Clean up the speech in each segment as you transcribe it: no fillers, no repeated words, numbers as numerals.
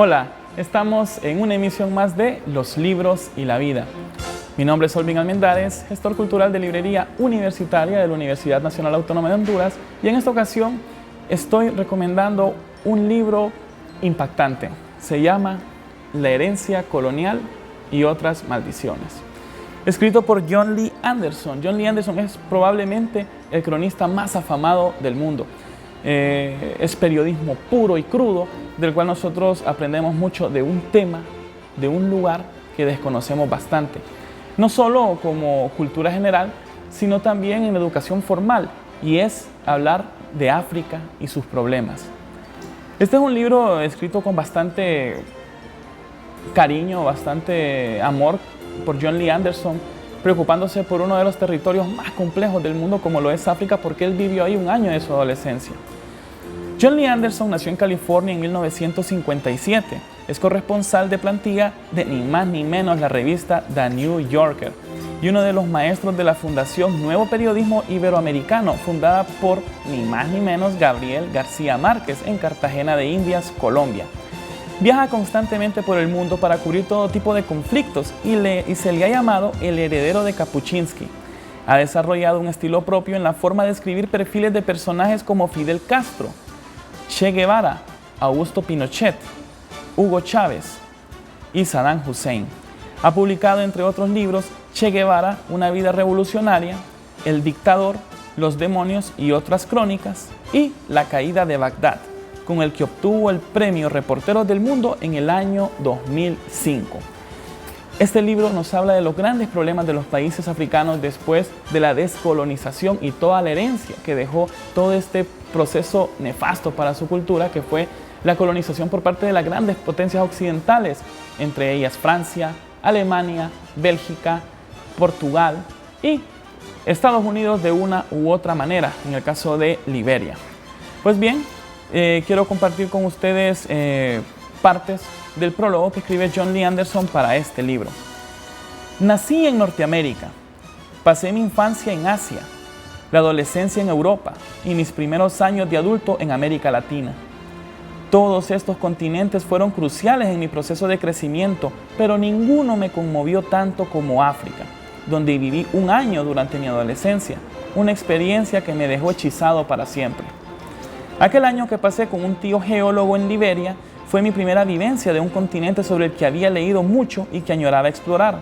Hola, estamos en una emisión más de Los Libros y la Vida. Mi nombre es Olvin Almendares, gestor cultural de librería universitaria de la Universidad Nacional Autónoma de Honduras, y en esta ocasión estoy recomendando un libro impactante. Se llama La herencia colonial y otras maldiciones. Escrito por John Lee Anderson. John Lee Anderson es probablemente el cronista más afamado del mundo. Es periodismo puro y crudo, del cual nosotros aprendemos mucho de un tema, de un lugar que desconocemos bastante. No solo como cultura general, sino también en educación formal, y es hablar de África y sus problemas. Este es un libro escrito con bastante cariño, bastante amor por John Lee Anderson, preocupándose por uno de los territorios más complejos del mundo como lo es África, porque él vivió ahí un año de su adolescencia. John Lee Anderson nació en California en 1957. Es corresponsal de plantilla de ni más ni menos la revista The New Yorker y uno de los maestros de la Fundación Nuevo Periodismo Iberoamericano, fundada por ni más ni menos Gabriel García Márquez en Cartagena de Indias, Colombia. Viaja constantemente por el mundo para cubrir todo tipo de conflictos y se le ha llamado el heredero de Kapuscinski. Ha desarrollado un estilo propio en la forma de escribir perfiles de personajes como Fidel Castro, Che Guevara, Augusto Pinochet, Hugo Chávez y Saddam Hussein. Ha publicado, entre otros libros, Che Guevara, Una vida revolucionaria, El dictador, Los demonios y otras crónicas, y La caída de Bagdad, con el que obtuvo el premio Reporteros del Mundo en el año 2005. Este libro nos habla de los grandes problemas de los países africanos después de la descolonización y toda la herencia que dejó todo este proceso nefasto para su cultura, que fue la colonización por parte de las grandes potencias occidentales, entre ellas Francia, Alemania, Bélgica, Portugal y Estados Unidos de una u otra manera, en el caso de Liberia. Pues bien, quiero compartir con ustedes partes del prólogo que escribe John Lee Anderson para este libro. Nací en Norteamérica, pasé mi infancia en Asia, la adolescencia en Europa y mis primeros años de adulto en América Latina. Todos estos continentes fueron cruciales en mi proceso de crecimiento, pero ninguno me conmovió tanto como África, donde viví un año durante mi adolescencia, una experiencia que me dejó hechizado para siempre. Aquel año que pasé con un tío geólogo en Liberia fue mi primera vivencia de un continente sobre el que había leído mucho y que añoraba explorar.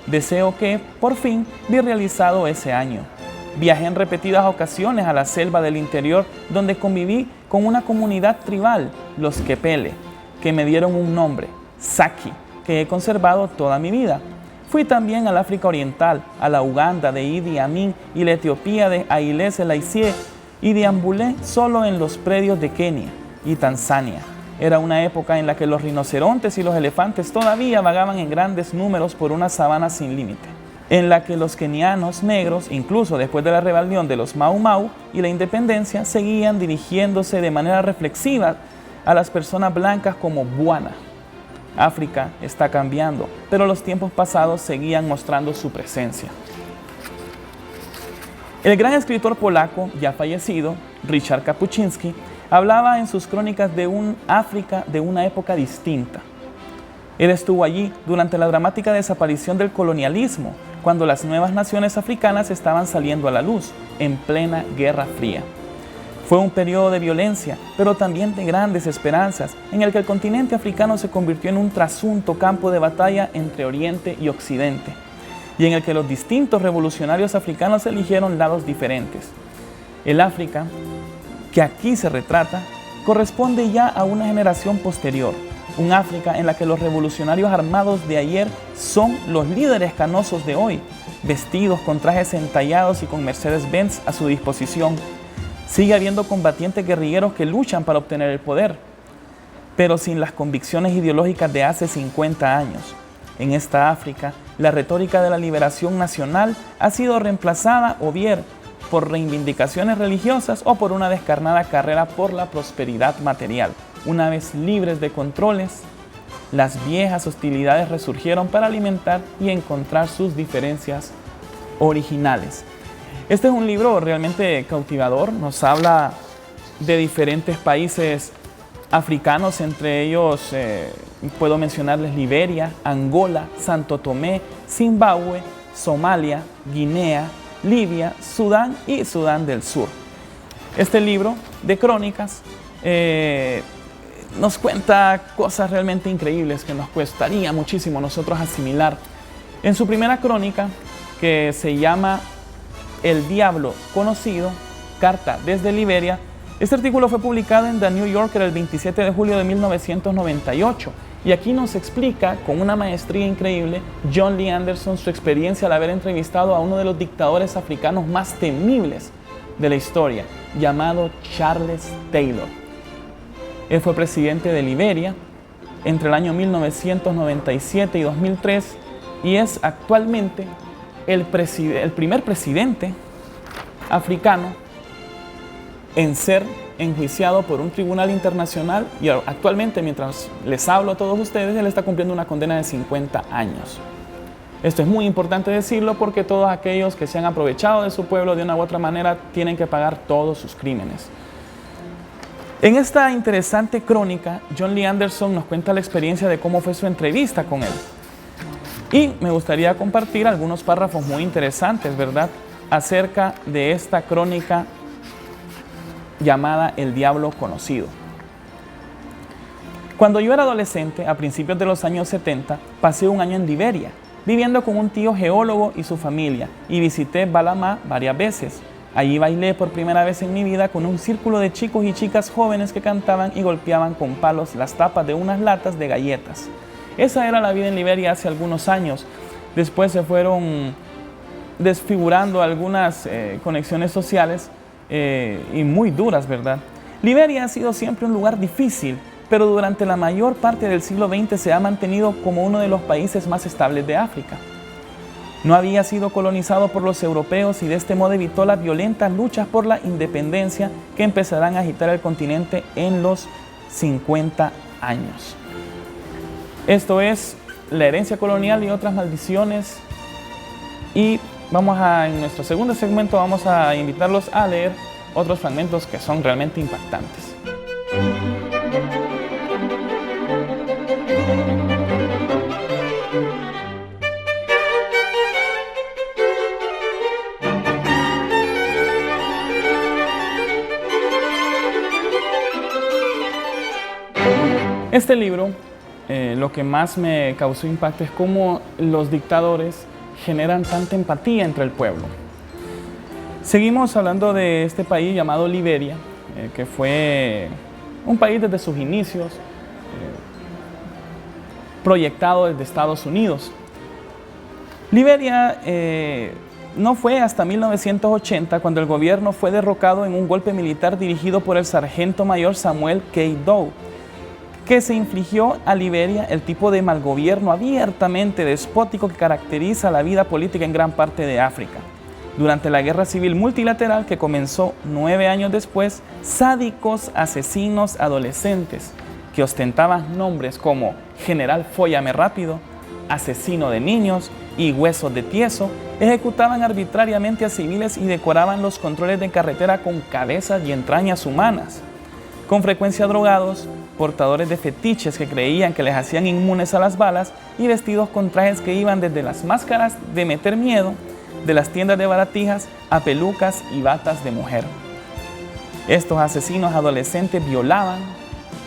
Deseo que, por fin, vi realizado ese año. Viajé en repetidas ocasiones a la selva del interior, donde conviví con una comunidad tribal, los Kepele, que me dieron un nombre, Saki, que he conservado toda mi vida. Fui también al África Oriental, a la Uganda de Idi Amin y la Etiopía de Haile Selassie, y deambulé solo en los predios de Kenia y Tanzania. Era una época en la que los rinocerontes y los elefantes todavía vagaban en grandes números por una sabana sin límite, en la que los kenianos negros, incluso después de la rebelión de los Mau Mau y la independencia, seguían dirigiéndose de manera reflexiva a las personas blancas como Bwana. África está cambiando, pero los tiempos pasados seguían mostrando su presencia. El gran escritor polaco, ya fallecido, Richard Kapuscinski, hablaba en sus crónicas de un África de una época distinta. Él estuvo allí durante la dramática desaparición del colonialismo, cuando las nuevas naciones africanas estaban saliendo a la luz, en plena Guerra Fría. Fue un periodo de violencia, pero también de grandes esperanzas, en el que el continente africano se convirtió en un trasunto campo de batalla entre Oriente y Occidente, y en el que los distintos revolucionarios africanos eligieron lados diferentes. El África que aquí se retrata corresponde ya a una generación posterior, un África en la que los revolucionarios armados de ayer son los líderes canosos de hoy, vestidos con trajes entallados y con Mercedes-Benz a su disposición. Sigue habiendo combatientes guerrilleros que luchan para obtener el poder, pero sin las convicciones ideológicas de hace 50 años. En esta África, la retórica de la liberación nacional ha sido reemplazada o bien por reivindicaciones religiosas o por una descarnada carrera por la prosperidad material. Una vez libres de controles, las viejas hostilidades resurgieron para alimentar y encontrar sus diferencias originales. Este es un libro realmente cautivador, nos habla de diferentes países africanos, entre ellos puedo mencionarles Liberia, Angola, Santo Tomé, Zimbabue, Somalia, Guinea, Libia, Sudán y Sudán del Sur. Este libro de crónicas nos cuenta cosas realmente increíbles que nos costaría muchísimo nosotros asimilar. En su primera crónica, que se llama El Diablo Conocido, Carta desde Liberia, este artículo fue publicado en The New Yorker el 27 de julio de 1998 y aquí nos explica con una maestría increíble John Lee Anderson su experiencia al haber entrevistado a uno de los dictadores africanos más temibles de la historia, llamado Charles Taylor. Él fue presidente de Liberia entre el año 1997 y 2003 y es actualmente el primer presidente africano en ser enjuiciado por un tribunal internacional y actualmente, mientras les hablo a todos ustedes, él está cumpliendo una condena de 50 años. Esto es muy importante decirlo porque todos aquellos que se han aprovechado de su pueblo de una u otra manera tienen que pagar todos sus crímenes. En esta interesante crónica, John Lee Anderson nos cuenta la experiencia de cómo fue su entrevista con él. Y me gustaría compartir algunos párrafos muy interesantes, ¿verdad?, acerca de esta crónica llamada El Diablo Conocido. Cuando yo era adolescente, a principios de los años 70, pasé un año en Liberia, viviendo con un tío geólogo y su familia, y visité Balamá varias veces. Allí bailé por primera vez en mi vida con un círculo de chicos y chicas jóvenes que cantaban y golpeaban con palos las tapas de unas latas de galletas. Esa era la vida en Liberia hace algunos años. Después se fueron desfigurando algunas conexiones sociales y muy duras, ¿verdad? Liberia ha sido siempre un lugar difícil, pero durante la mayor parte del siglo XX se ha mantenido como uno de los países más estables de África. No había sido colonizado por los europeos y de este modo evitó las violentas luchas por la independencia que empezarán a agitar el continente en los 50 años. Esto es la herencia colonial y otras maldiciones. Y en nuestro segundo segmento vamos a invitarlos a leer otros fragmentos que son realmente impactantes. Este libro, lo que más me causó impacto es cómo los dictadores generan tanta empatía entre el pueblo. Seguimos hablando de este país llamado Liberia, que fue un país desde sus inicios, proyectado desde Estados Unidos. Liberia no fue hasta 1980 cuando el gobierno fue derrocado en un golpe militar dirigido por el sargento mayor Samuel K. Doe, que se infligió a Liberia el tipo de malgobierno abiertamente despótico que caracteriza la vida política en gran parte de África. Durante la guerra civil multilateral que comenzó 9 años después, sádicos asesinos adolescentes que ostentaban nombres como General Fóllame Rápido, Asesino de Niños y Huesos de Tieso, ejecutaban arbitrariamente a civiles y decoraban los controles de carretera con cabezas y entrañas humanas. Con frecuencia drogados, portadores de fetiches que creían que les hacían inmunes a las balas y vestidos con trajes que iban desde las máscaras de meter miedo de las tiendas de baratijas a pelucas y batas de mujer. Estos asesinos adolescentes violaban,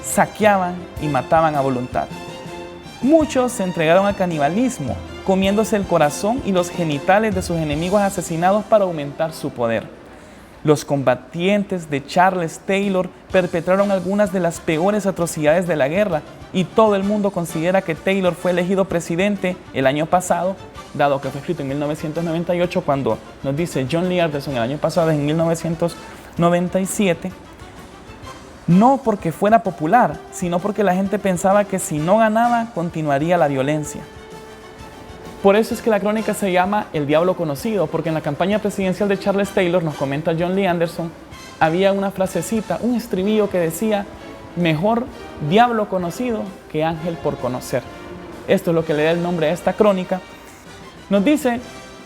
saqueaban y mataban a voluntad. Muchos se entregaron al canibalismo, comiéndose el corazón y los genitales de sus enemigos asesinados para aumentar su poder. Los combatientes de Charles Taylor perpetraron algunas de las peores atrocidades de la guerra y todo el mundo considera que Taylor fue elegido presidente el año pasado, dado que fue escrito en 1998, cuando nos dice John Lee Anderson el año pasado, en 1997, no porque fuera popular, sino porque la gente pensaba que si no ganaba, continuaría la violencia. Por eso es que la crónica se llama El Diablo Conocido, porque en la campaña presidencial de Charles Taylor, nos comenta John Lee Anderson, había una frasecita, un estribillo que decía: mejor diablo conocido que ángel por conocer. Esto es lo que le da el nombre a esta crónica. Nos dice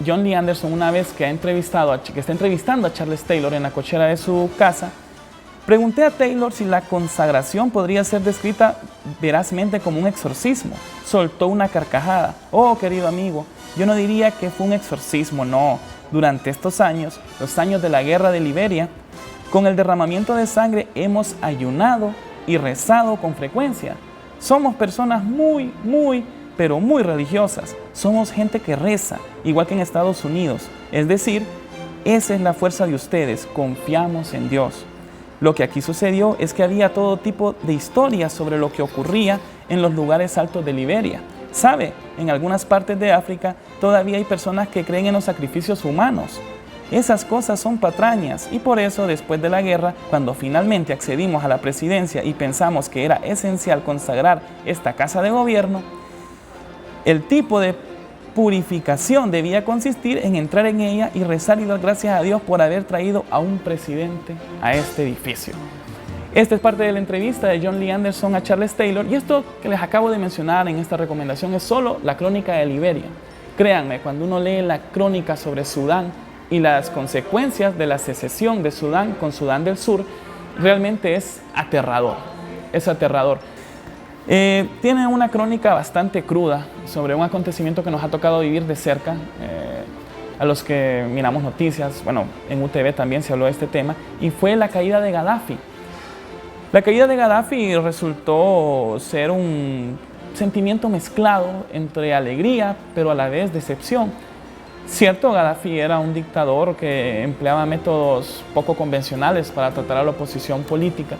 John Lee Anderson una vez que está entrevistando a Charles Taylor en la cochera de su casa, Pregunté a Taylor si la consagración podría ser descrita verazmente como un exorcismo. Soltó una carcajada. Oh, querido amigo, yo no diría que fue un exorcismo, no. Durante estos años, los años de la guerra de Liberia, con el derramamiento de sangre hemos ayunado y rezado con frecuencia. Somos personas pero muy religiosas. Somos gente que reza, igual que en Estados Unidos. Es decir, esa es la fuerza de ustedes, confiamos en Dios. Lo que aquí sucedió es que había todo tipo de historias sobre lo que ocurría en los lugares altos de Liberia. ¿Sabe? En algunas partes de África todavía hay personas que creen en los sacrificios humanos. Esas cosas son patrañas y por eso después de la guerra, cuando finalmente accedimos a la presidencia y pensamos que era esencial consagrar esta casa de gobierno, el tipo de purificación debía consistir en entrar en ella y rezar y dar gracias a Dios por haber traído a un presidente a este edificio. Esta es parte de la entrevista de John Lee Anderson a Charles Taylor y esto que les acabo de mencionar en esta recomendación es solo la crónica de Liberia. Créanme, cuando uno lee la crónica sobre Sudán y las consecuencias de la secesión de Sudán con Sudán del Sur, realmente es aterrador, es aterrador. Tiene una crónica bastante cruda sobre un acontecimiento que nos ha tocado vivir de cerca, a los que miramos noticias, bueno, en UTV también se habló de este tema, y fue la caída de Gaddafi. La caída de Gaddafi resultó ser un sentimiento mezclado entre alegría, pero a la vez decepción. Cierto, Gaddafi era un dictador que empleaba métodos poco convencionales para tratar a la oposición política,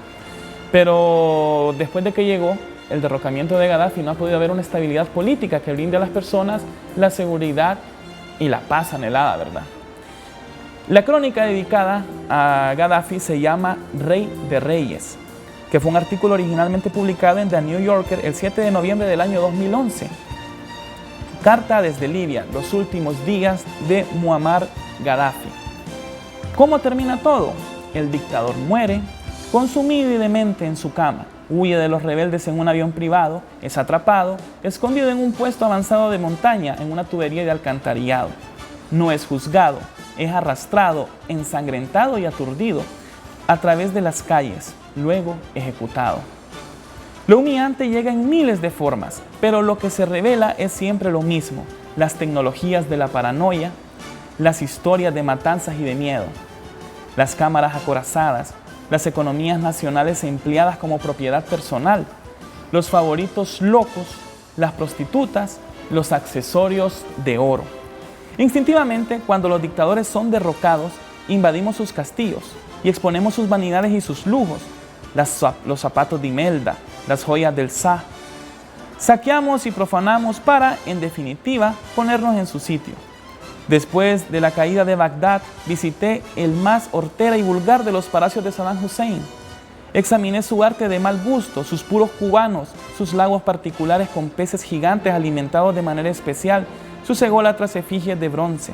pero después de que llegó el derrocamiento de Gaddafi no ha podido haber una estabilidad política que brinde a las personas la seguridad y la paz anhelada, ¿verdad? La crónica dedicada a Gaddafi se llama Rey de Reyes, que fue un artículo originalmente publicado en The New Yorker el 7 de noviembre del año 2011. Carta desde Libia, los últimos días de Muammar Gaddafi. ¿Cómo termina todo? El dictador muere, consumido y demente en su cama. Huye de los rebeldes en un avión privado, es atrapado, escondido en un puesto avanzado de montaña en una tubería de alcantarillado. No es juzgado, es arrastrado, ensangrentado y aturdido a través de las calles, luego ejecutado. Lo humillante llega en miles de formas, pero lo que se revela es siempre lo mismo: las tecnologías de la paranoia, las historias de matanzas y de miedo, las cámaras acorazadas, las economías nacionales empleadas como propiedad personal, los favoritos locos, las prostitutas, los accesorios de oro. Instintivamente, cuando los dictadores son derrocados, invadimos sus castillos y exponemos sus vanidades y sus lujos, los zapatos de Imelda, las joyas del Shah. Saqueamos y profanamos para, en definitiva, ponernos en su sitio. Después de la caída de Bagdad, visité el más hortera y vulgar de los palacios de Saddam Hussein. Examiné su arte de mal gusto, sus puros cubanos, sus lagos particulares con peces gigantes alimentados de manera especial, sus ególatras efigies de bronce.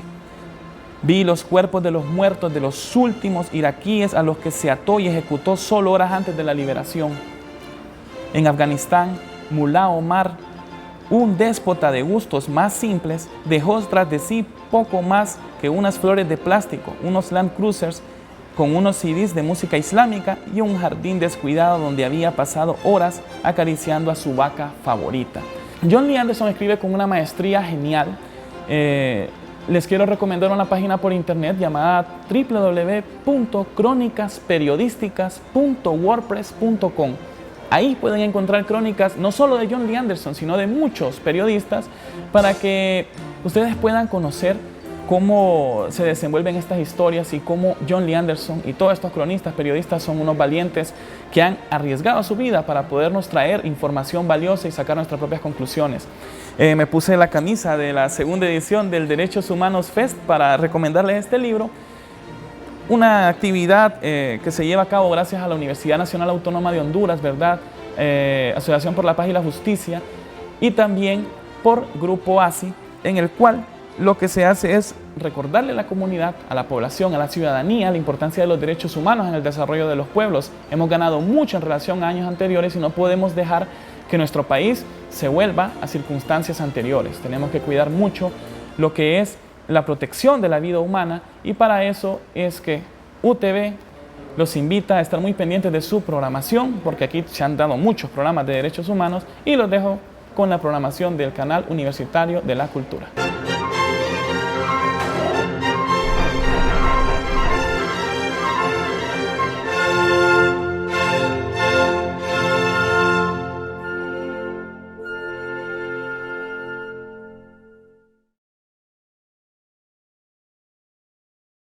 Vi los cuerpos de los muertos de los últimos iraquíes a los que se ató y ejecutó solo horas antes de la liberación. En Afganistán, Mullah Omar, un déspota de gustos más simples, dejó tras de sí poco más que unas flores de plástico, unos Land Cruisers con unos CDs de música islámica y un jardín descuidado donde había pasado horas acariciando a su vaca favorita. John Lee Anderson escribe con una maestría genial. Les quiero recomendar una página por internet llamada www.cronicasperiodísticas.wordpress.com. Ahí pueden encontrar crónicas no solo de John Lee Anderson, sino de muchos periodistas para que ustedes puedan conocer cómo se desenvuelven estas historias y cómo John Lee Anderson y todos estos cronistas, periodistas son unos valientes que han arriesgado su vida para podernos traer información valiosa y sacar nuestras propias conclusiones. Me puse la camisa de la segunda edición del Derechos Humanos Fest para recomendarles este libro. Una actividad que se lleva a cabo gracias a la Universidad Nacional Autónoma de Honduras, ¿verdad? Asociación por la Paz y la Justicia, y también por Grupo ASI, en el cual lo que se hace es recordarle a la comunidad, a la población, a la ciudadanía, la importancia de los derechos humanos en el desarrollo de los pueblos. Hemos ganado mucho en relación a años anteriores y no podemos dejar que nuestro país se vuelva a circunstancias anteriores. Tenemos que cuidar mucho lo que es la protección de la vida humana y para eso es que UTV los invita a estar muy pendientes de su programación, porque aquí se han dado muchos programas de derechos humanos, y los dejo con la programación del canal Universitario de la Cultura.